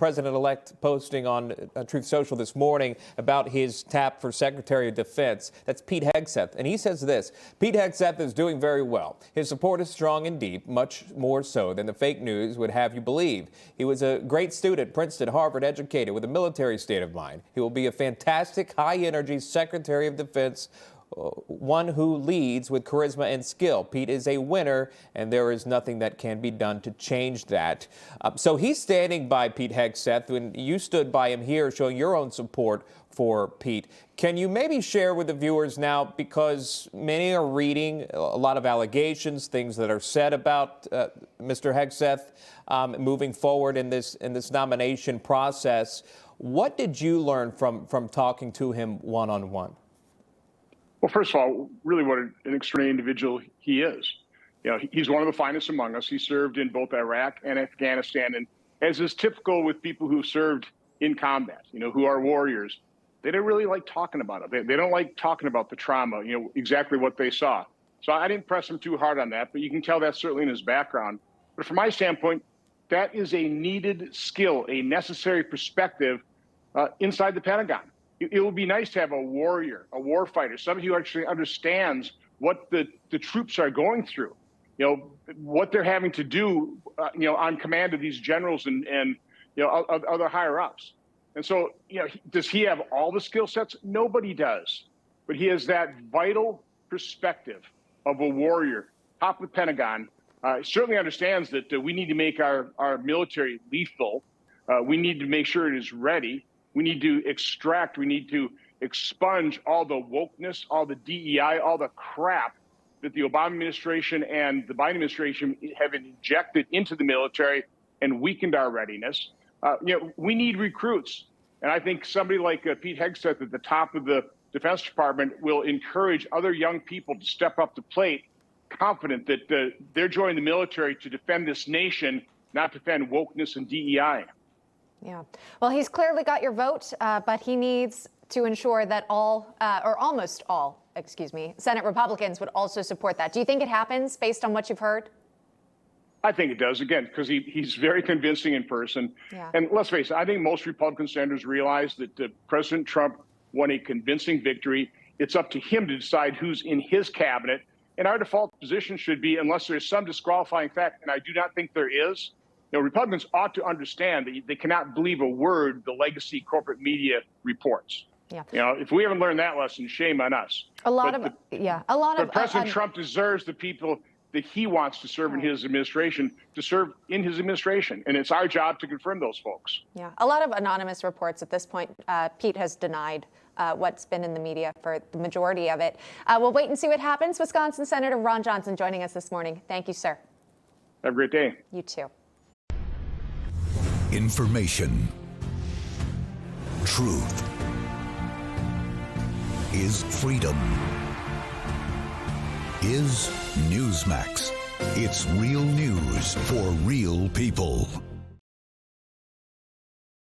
president-elect posting on Truth Social this morning about his tap for Secretary of Defense. That's Pete Hegseth. And he says this: Pete Hegseth is doing very well. His support is strong and deep, much more so than the fake news would have you believe. He was a great student, Princeton, Harvard educated with a military state of mind. He will be a fantastic, high-energy Secretary of Defense, one who leads with charisma and skill. Pete is a winner, and there is nothing that can be done to change that. So he's standing by Pete Hegseth, and you stood by him here showing your own support for Pete. Can you maybe share with the viewers now, because many are reading a lot of allegations, things that are said about Mr. Hegseth moving forward in this nomination process. What did you learn from talking to him one-on-one? Well, first of all, really what an extraordinary individual he is. You know, he's one of the finest among us. He served in both Iraq and Afghanistan. And as is typical with people who served in combat, you know, who are warriors, they don't really like talking about it. They don't like talking about the trauma, you know, exactly what they saw. So I didn't press him too hard on that, but you can tell that's certainly in his background. But from my standpoint, that is a needed skill, a necessary perspective inside the Pentagon. It would be nice to have a warrior, a war fighter, somebody who actually understands what the troops are going through, you know, what they're having to do, you know, on command of these generals and you know, other higher ups. And so, you know, does he have all the skill sets? Nobody does. But he has that vital perspective of a warrior, top of the Pentagon. Certainly understands that we need to make our military lethal. We need to make sure it is ready. We need to extract, we need to expunge all the wokeness, all the DEI, all the crap that the Obama administration and the Biden administration have injected into the military and weakened our readiness. You know, we need recruits. And I think somebody like Pete Hegseth at the top of the Defense Department will encourage other young people to step up to plate, confident that they're joining the military to defend this nation, not defend wokeness and DEI. Yeah. Well, he's clearly got your vote, but he needs to ensure that all, or almost all, Senate Republicans would also support that. Do you think it happens based on what you've heard? I think it does, again, because he's very convincing in person. Yeah. And let's face it, I think most Republican senators realize that President Trump won a convincing victory. It's up to him to decide who's in his cabinet. And our default position should be, unless there's some disqualifying fact, and I do not think there is, you know, Republicans ought to understand that they cannot believe a word the legacy corporate media reports. Yeah. You know, if we haven't learned that lesson, shame on us. But President Trump deserves the people that he wants to serve in his administration to serve in his administration, and it's our job to confirm those folks. Yeah, a lot of anonymous reports at this point. Pete has denied what's been in the media for the majority of it. We'll wait and see what happens. Wisconsin Senator Ron Johnson joining us this morning. Thank you, sir. Have a great day. You too. Information. Truth is freedom. Is Newsmax. It's real news for real people.